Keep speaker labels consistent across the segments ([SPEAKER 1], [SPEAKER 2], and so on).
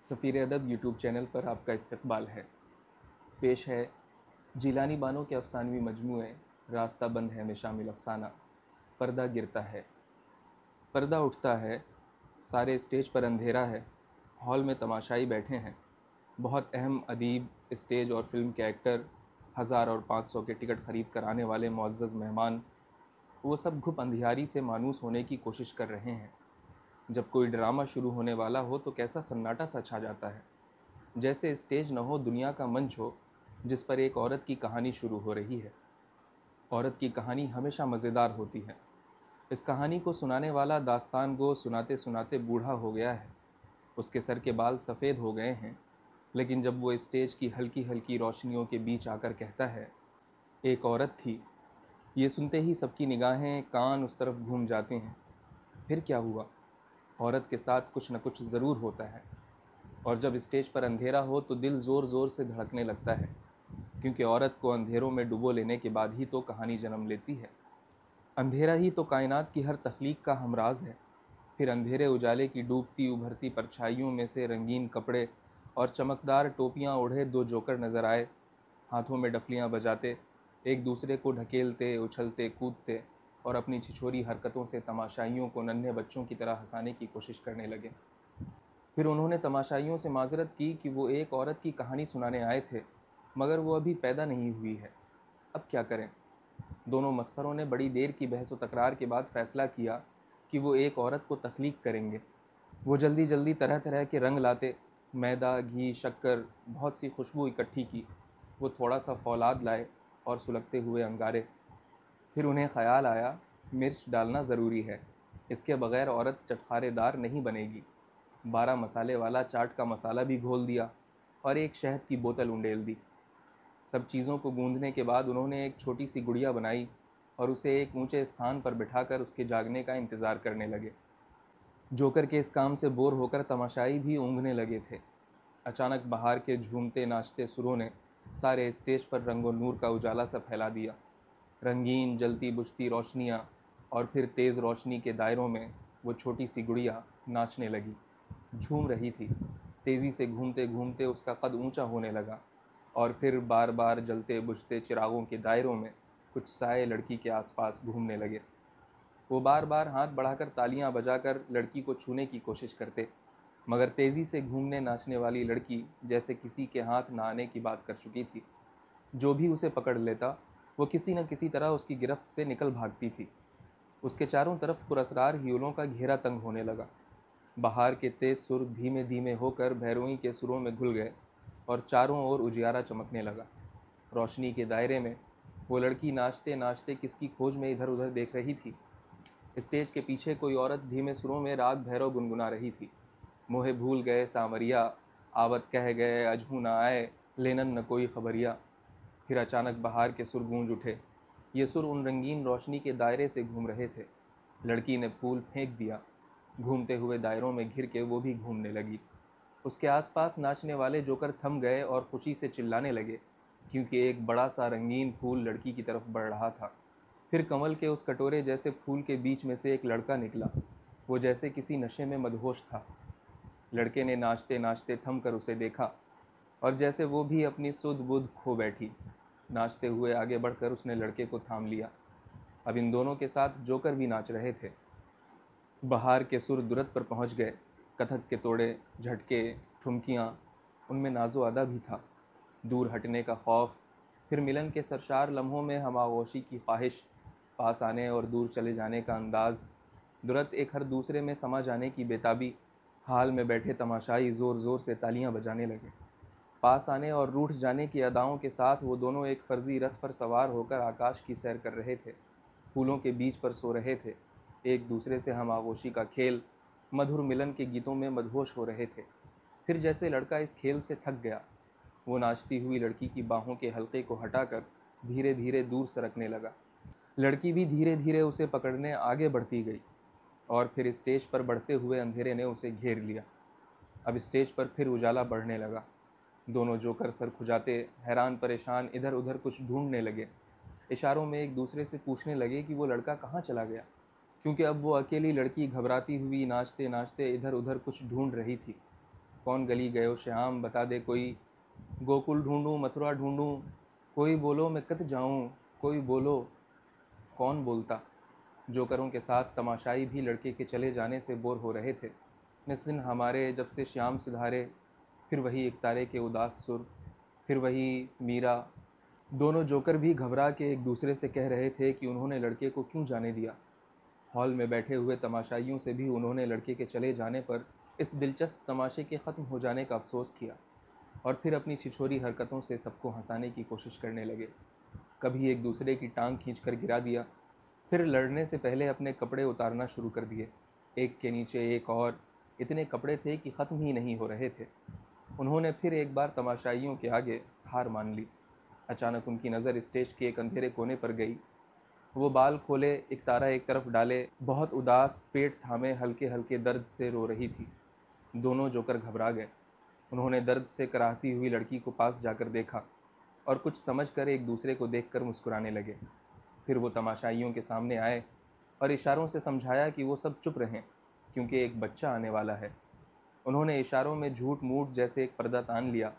[SPEAKER 1] सफ़ीर अदब YouTube channel पर आपका इस्तकबाल है। पेश है जिलानी बानो के अफसानवी मजमूए रास्ता बंद है में शामिल अफसाना पर्दा गिरता है। पर्दा उठता है, सारे स्टेज पर अंधेरा है। हॉल में तमाशाई बैठे हैं, बहुत अहम अदीब, स्टेज और फिल्म के एक्टर, 1000 और 500 के टिकट ख़रीद कर आने वाले मुअज़्ज़ज़ मेहमान, वो सब घुप अंधियारी से मानूस होने की कोशिश कर रहे हैं। जब कोई ड्रामा शुरू होने वाला हो तो कैसा सन्नाटा सा छा जाता है, जैसे स्टेज न हो, दुनिया का मंच हो जिस पर एक औरत की कहानी शुरू हो रही है। औरत की कहानी हमेशा मज़ेदार होती है। इस कहानी को सुनाने वाला दास्तान गो सुनाते सुनाते बूढ़ा हो गया है। उसके सर के बाल सफ़ेद हो गए हैं, लेकिन जब वो स्टेज की हल्की हल्की रोशनियों के बीच आकर कहता है, एक औरत थी, ये सुनते ही सबकी निगाहें, कान उस तरफ घूम जाते हैं। फिर क्या हुआ? औरत के साथ कुछ न कुछ ज़रूर होता है। और जब स्टेज पर अंधेरा हो तो दिल ज़ोर ज़ोर से धड़कने लगता है, क्योंकि औरत को अंधेरों में डुबो लेने के बाद ही तो कहानी जन्म लेती है। अंधेरा ही तो कायनात की हर तख्लीक का हमराज है। फिर अंधेरे उजाले की डूबती उभरती परछाइयों में से रंगीन कपड़े और चमकदार टोपियां ओढ़े दो जोकर नजर आए, हाथों में डफलियां बजाते, एक दूसरे को ढकेलते, उछलते, कूदते और अपनी छिछोरी हरकतों से तमाशाइयों को नन्हे बच्चों की तरह हंसाने की कोशिश करने लगे। फिर उन्होंने तमाशाइयों से माजरत की कि वो एक औरत की कहानी सुनाने आए थे, मगर वो अभी पैदा नहीं हुई है। अब क्या करें? दोनों मस्खरों ने बड़ी देर की बहस व तकरार के बाद फैसला किया कि वो एक औरत को तख्लीक करेंगे। वो जल्दी जल्दी तरह तरह के रंग लाते, मैदा, घी, शक्कर, बहुत सी खुशबू इकट्ठी की। वो थोड़ा सा फौलाद लाए और सुलगते हुए अंगारे। फिर उन्हें ख्याल आया, मिर्च डालना ज़रूरी है, इसके बगैर औरत चटखारेदार नहीं बनेगी। 12 मसाले वाला चाट का मसाला भी घोल दिया और एक शहद की बोतल उंडेल दी। सब चीज़ों को गूंदने के बाद उन्होंने एक छोटी सी गुड़िया बनाई और उसे एक ऊंचे स्थान पर बिठाकर उसके जागने का इंतज़ार करने लगे। जोकर के इस काम से बोर होकर तमाशाई भी ऊँघने लगे थे। अचानक बाहर के झूमते नाचते सुरों ने सारे स्टेज पर रंगो नूर का उजाला सा फैला दिया। रंगीन जलती बुझती रोशनियाँ, और फिर तेज़ रोशनी के दायरों में वो छोटी सी गुड़िया नाचने लगी, झूम रही थी। तेज़ी से घूमते घूमते उसका कद ऊंचा होने लगा, और फिर बार बार जलते बुझते चिरागों के दायरों में कुछ साए लड़की के आसपास घूमने लगे। वो बार बार हाथ बढ़ाकर तालियां बजाकर लड़की को छूने की कोशिश करते, मगर तेज़ी से घूमने नाचने वाली लड़की जैसे किसी के हाथ ना आने की बात कर चुकी थी। जो भी उसे पकड़ लेता, वो किसी न किसी तरह उसकी गिरफ्त से निकल भागती थी। उसके चारों तरफ पुरस्कार हियोलों का घेरा तंग होने लगा। बाहर के तेज सुर धीमे धीमे होकर भैरोई के सुरों में घुल गए और चारों ओर उजियारा चमकने लगा। रोशनी के दायरे में वो लड़की नाचते नाचते किसकी खोज में इधर उधर देख रही थी। स्टेज के पीछे कोई औरत धीमे सुरों में राग भैरव गुनगुना रही थी। मोहे भूल गए सांवरिया, आवत कह गए अजहू न आए, लेनन न कोई खबरिया। फिर अचानक बाहर के सुर गूंज उठे। ये सुर उन रंगीन रोशनी के दायरे से घूम रहे थे। लड़की ने फूल फेंक दिया, घूमते हुए दायरों में घिर के वो भी घूमने लगी। उसके आसपास नाचने वाले जोकर थम गए और खुशी से चिल्लाने लगे, क्योंकि एक बड़ा सा रंगीन फूल लड़की की तरफ बढ़ रहा था। फिर कमल के उस कटोरे जैसे फूल के बीच में से एक लड़का निकला। वो जैसे किसी नशे में मदहोश था। लड़के ने नाचते नाचते थम कर उसे देखा, और जैसे वो भी अपनी सुध बुध खो बैठी। नाचते हुए आगे बढ़कर उसने लड़के को थाम लिया। अब इन दोनों के साथ जोकर भी नाच रहे थे। बहार के सुर दुरत पर पहुंच गए। कथक के तोड़े, झटके, ठुमकियाँ, उनमें नाजो अदा भी था। दूर हटने का खौफ, फिर मिलन के सरशार लम्हों में हमागोशी की ख्वाहिश, पास आने और दूर चले जाने का अंदाज, दुरत एक हर दूसरे में समा जाने की बेताबी। हाल में बैठे तमाशाई ज़ोर ज़ोर से तालियां बजाने लगे। पास आने और रूठ जाने की अदाओं के साथ वो दोनों एक फर्जी रथ पर सवार होकर आकाश की सैर कर रहे थे। फूलों के बीच पर सो रहे थे, एक दूसरे से हमागोशी का खेल, मधुर मिलन के गीतों में मदहोश हो रहे थे। फिर जैसे लड़का इस खेल से थक गया, वो नाचती हुई लड़की की बाहों के हल्के को हटाकर धीरे धीरे दूर सरकने लगा। लड़की भी धीरे धीरे उसे पकड़ने आगे बढ़ती गई, और फिर स्टेज पर बढ़ते हुए अंधेरे ने उसे घेर लिया। अब स्टेज पर फिर उजाला बढ़ने लगा। दोनों जोकर सर खुजाते, हैरान परेशान इधर उधर कुछ ढूंढने लगे। इशारों में एक दूसरे से पूछने लगे कि वो लड़का कहाँ चला गया, क्योंकि अब वो अकेली लड़की घबराती हुई नाचते नाचते इधर उधर कुछ ढूंढ रही थी। कौन गली गयो श्याम बता दे कोई, गोकुल ढूंढूं मथुरा ढूंढूं, कोई बोलो मैं कत जाऊं, कोई बोलो कौन बोलता। जोकरों के साथ तमाशाई भी लड़के के चले जाने से बोर हो रहे थे। इस दिन हमारे जब से श्याम सिधारे, फिर वही एक तारे के उदास सुर, फिर वही मीरा। दोनों जोकर भी घबरा के एक दूसरे से कह रहे थे कि उन्होंने लड़के को क्यों जाने दिया। हॉल में बैठे हुए तमाशाइयों से भी उन्होंने लड़के के चले जाने पर इस दिलचस्प तमाशे के ख़त्म हो जाने का अफसोस किया और फिर अपनी छिछोरी हरकतों से सबको हंसाने की कोशिश करने लगे। कभी एक दूसरे की टांग खींचकर गिरा दिया, फिर लड़ने से पहले अपने कपड़े उतारना शुरू कर दिए, एक के नीचे एक और। इतने कपड़े थे कि ख़त्म ही नहीं हो रहे थे। उन्होंने फिर एक बार तमाशाइयों के आगे हार मान ली। अचानक उनकी नज़र स्टेज के एक अंधेरे कोने पर गई। वो बाल खोले, एक तारा एक तरफ डाले, बहुत उदास, पेट थामे, हल्के हल्के दर्द से रो रही थी। दोनों जोकर घबरा गए। उन्होंने दर्द से कराहती हुई लड़की को पास जाकर देखा और कुछ समझकर एक दूसरे को देखकर मुस्कुराने लगे। फिर वो तमाशाइयों के सामने आए और इशारों से समझाया कि वो सब चुप रहें क्योंकि एक बच्चा आने वाला है। उन्होंने इशारों में झूठ मूठ जैसे एक पर्दा तान लिया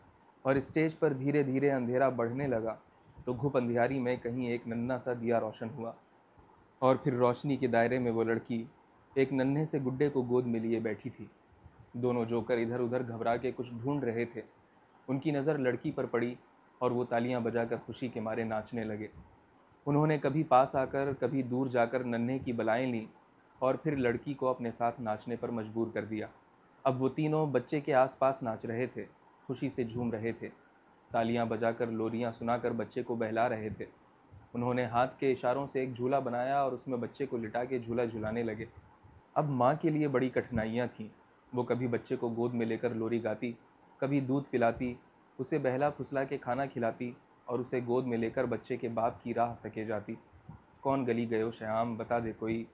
[SPEAKER 1] और स्टेज पर धीरे धीरे अंधेरा बढ़ने लगा तो घुप अंधियारी में कहीं एक नन्हा सा दिया रोशन हुआ और फिर रोशनी के दायरे में वो लड़की एक नन्हे से गुड्डे को गोद में लिए बैठी थी। दोनों जोकर इधर उधर घबरा के कुछ ढूंढ रहे थे। उनकी नज़र लड़की पर पड़ी और वो तालियां बजाकर खुशी के मारे नाचने लगे। उन्होंने कभी पास आकर कभी दूर जाकर नन्हे की बलाएं लीं और फिर लड़की को अपने साथ नाचने पर मजबूर कर दिया। अब वो तीनों बच्चे के आसपास नाच रहे थे, खुशी से झूम रहे थे, तालियां बजाकर लोरियां सुनाकर बच्चे को बहला रहे थे। उन्होंने हाथ के इशारों से एक झूला बनाया और उसमें बच्चे को लिटा के झूला झुलाने लगे। अब माँ के लिए बड़ी कठिनाइयाँ थीं। वो कभी बच्चे को गोद में लेकर लोरी गाती, कभी दूध पिलाती, उसे बहला फुसला के खाना खिलाती और उसे गोद में लेकर बच्चे के बाप की राह तके जाती। कौन गली गयो श्याम बता दे कोई।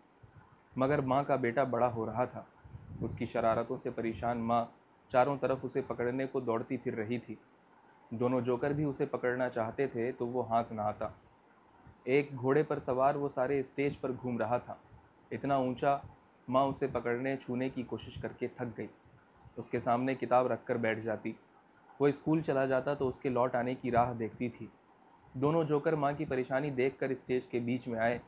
[SPEAKER 1] मगर माँ का बेटा बड़ा हो रहा था। उसकी शरारतों से परेशान माँ चारों तरफ उसे पकड़ने को दौड़ती फिर रही थी। दोनों जोकर भी उसे पकड़ना चाहते थे तो वो हाँक ना आता। एक घोड़े पर सवार वो सारे स्टेज पर घूम रहा था, इतना ऊंचा। माँ उसे पकड़ने छूने की कोशिश करके थक गई। उसके सामने किताब रखकर बैठ जाती। वो स्कूल चला जाता तो उसके लौट आने की राह देखती थी। दोनों जोकर माँ की परेशानी देखकर स्टेज के बीच में आए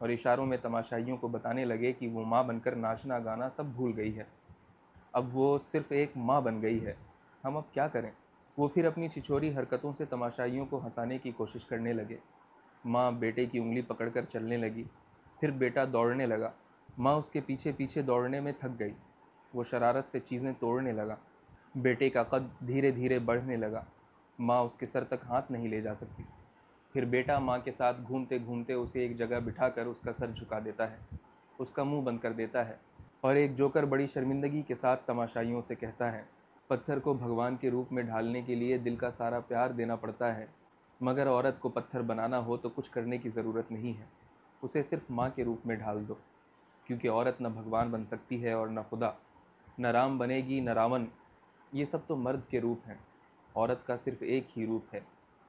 [SPEAKER 1] और इशारों में तमाशाइयों को बताने लगे कि वो माँ बनकर नाचना गाना सब भूल गई है। अब वो सिर्फ एक माँ बन गई है। हम अब क्या करें। वो फिर अपनी छिछोरी हरकतों से तमाशाइयों को हंसाने की कोशिश करने लगे। माँ बेटे की उंगली पकड़कर चलने लगी। फिर बेटा दौड़ने लगा। माँ उसके पीछे पीछे दौड़ने में थक गई। वो शरारत से चीज़ें तोड़ने लगा। बेटे का कद धीरे धीरे बढ़ने लगा। माँ उसके सर तक हाथ नहीं ले जा सकती। फिर बेटा माँ के साथ घूमते घूमते उसे एक जगह बिठाकर उसका सर झुका देता है, उसका मुंह बंद कर देता है और एक जोकर बड़ी शर्मिंदगी के साथ तमाशाइयों से कहता है, पत्थर को भगवान के रूप में ढालने के लिए दिल का सारा प्यार देना पड़ता है, मगर औरत को पत्थर बनाना हो तो कुछ करने की ज़रूरत नहीं है, उसे सिर्फ माँ के रूप में ढाल दो, क्योंकि औरत न भगवान बन सकती है और न खुदा, न राम बनेगी न रावण। ये सब तो मर्द के रूप हैं, औरत का सिर्फ एक ही रूप है,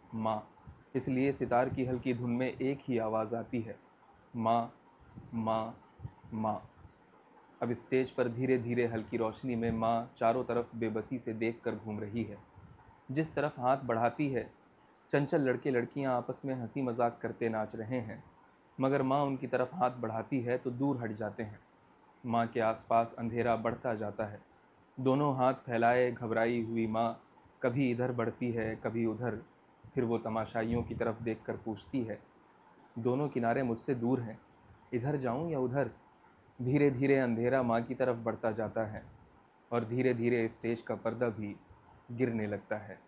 [SPEAKER 1] माँ। इसलिए सितार की हल्की धुन में एक ही आवाज़ आती है, माँ माँ माँ। अब स्टेज पर धीरे धीरे हल्की रोशनी में माँ चारों तरफ बेबसी से देखकर घूम रही है। जिस तरफ हाथ बढ़ाती है, चंचल लड़के लड़कियां आपस में हंसी मजाक करते नाच रहे हैं, मगर माँ उनकी तरफ हाथ बढ़ाती है तो दूर हट जाते हैं। माँ के आसपास अंधेरा बढ़ता जाता है। दोनों हाथ फैलाए घबराई हुई माँ कभी इधर बढ़ती है कभी उधर। फिर वो तमाशाइयों की तरफ देखकर पूछती है, दोनों किनारे मुझसे दूर हैं, इधर जाऊं या उधर। धीरे धीरे अंधेरा माँ की तरफ बढ़ता जाता है और धीरे धीरे स्टेज का पर्दा भी गिरने लगता है।